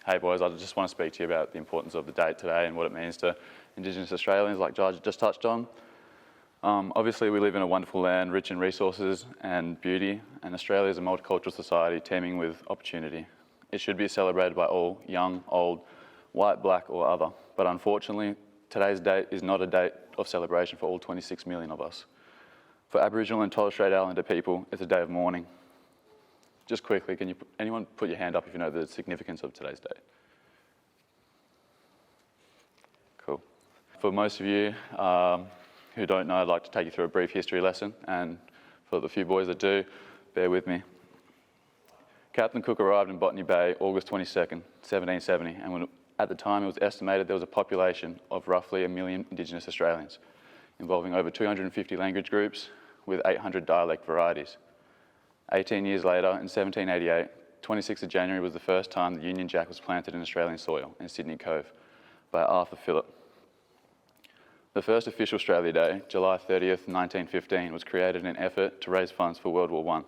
Hey boys, I just want to speak to you about the importance of the date today and what it means to Indigenous Australians, like Jai just touched on. Obviously we live in a wonderful land, rich in resources and beauty, and Australia is a multicultural society teeming with opportunity. It should be celebrated by all, young, old, white, black or other, but unfortunately today's date is not a date of celebration for all 26 million of us. For Aboriginal and Torres Strait Islander people, it's a day of mourning. Just quickly, can anyone put your hand up if you know the significance of today's date? Cool. For most of you who don't know, I'd like to take you through a brief history lesson, and for the few boys that do, bear with me. Captain Cook arrived in Botany Bay August 22nd, 1770, and at the time it was estimated there was a population of roughly 1 million Indigenous Australians, involving over 250 language groups with 800 dialect varieties. 18 years later, in 1788, 26th of January was the first time the Union Jack was planted in Australian soil in Sydney Cove by Arthur Phillip. The first official Australia Day, July 30th, 1915, was created in an effort to raise funds for World War I.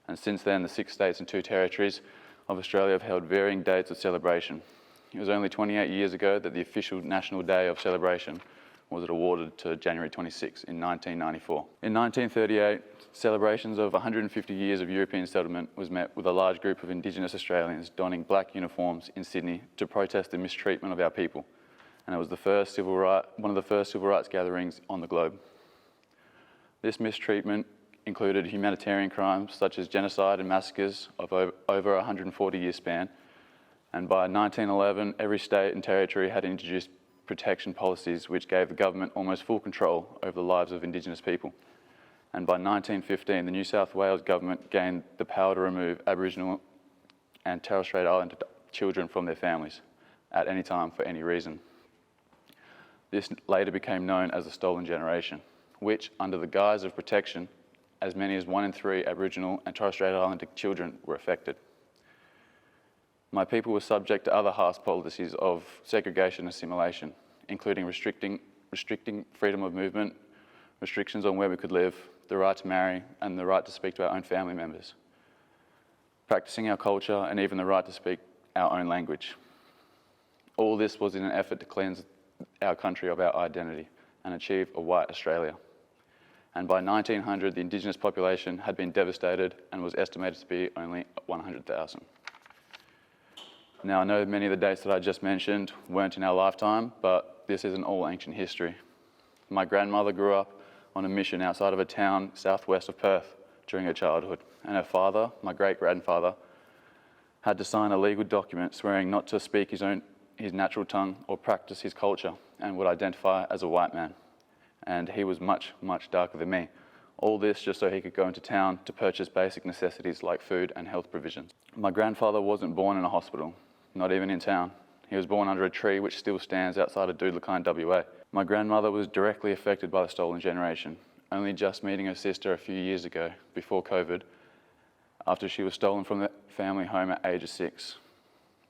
And since then, the 6 states and 2 territories of Australia have held varying dates of celebration. It was only 28 years ago that the official National Day of celebration was awarded to January 26 in 1994. In 1938, celebrations of 150 years of European settlement was met with a large group of Indigenous Australians donning black uniforms in Sydney to protest the mistreatment of our people. And it was one of the first civil rights gatherings on the globe. This mistreatment included humanitarian crimes such as genocide and massacres of over a 140-year span. And by 1911, every state and territory had introduced protection policies which gave the government almost full control over the lives of Indigenous people. And by 1915, the New South Wales government gained the power to remove Aboriginal and Torres Strait Islander children from their families at any time for any reason. This later became known as the Stolen Generation, which, under the guise of protection, as many as 1 in 3 Aboriginal and Torres Strait Islander children were affected. My people were subject to other harsh policies of segregation and assimilation, including restricting freedom of movement, restrictions on where we could live, the right to marry, and the right to speak to our own family members, practicing our culture, and even the right to speak our own language. All this was in an effort to cleanse our country of our identity and achieve a white Australia. And by 1900, the Indigenous population had been devastated and was estimated to be only 100,000. Now, I know many of the dates that I just mentioned weren't in our lifetime, but this isn't all ancient history. My grandmother grew up on a mission outside of a town southwest of Perth during her childhood, and her father, my great-grandfather, had to sign a legal document swearing not to speak his natural tongue or practice his culture and would identify as a white man. And he was much, much darker than me. All this just so he could go into town to purchase basic necessities like food and health provisions. My grandfather wasn't born in a hospital, not even in town. He was born under a tree which still stands outside of Doodlakine, WA. My grandmother was directly affected by the Stolen Generation, only just meeting her sister a few years ago, before COVID, after she was stolen from the family home at age of 6.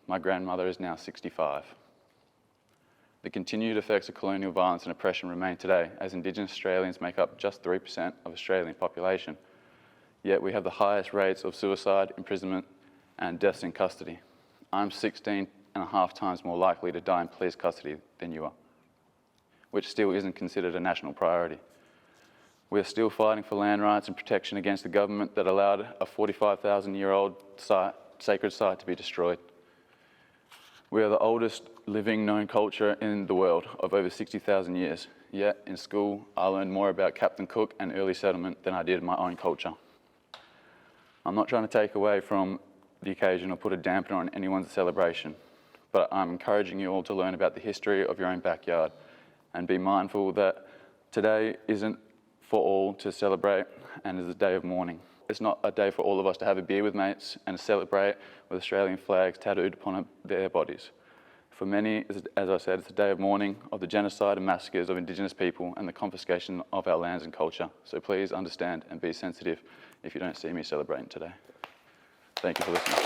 My grandmother is now 65. The continued effects of colonial violence and oppression remain today, as Indigenous Australians make up just 3% of Australian population. Yet we have the highest rates of suicide, imprisonment, and deaths in custody. I'm 16.5 times more likely to die in police custody than you are, which still isn't considered a national priority. We're still fighting for land rights and protection against the government that allowed a 45,000-year-old sacred site to be destroyed. We are the oldest living known culture in the world of over 60,000 years. Yet in school, I learned more about Captain Cook and early settlement than I did my own culture. I'm not trying to take away from the occasion or put a dampener on anyone's celebration, but I'm encouraging you all to learn about the history of your own backyard and be mindful that today isn't for all to celebrate and is a day of mourning. It's not a day for all of us to have a beer with mates and celebrate with Australian flags tattooed upon their bodies. For many, as I said, it's a day of mourning of the genocide and massacres of Indigenous people and the confiscation of our lands and culture. So please understand and be sensitive if you don't see me celebrating today. Thank you for listening.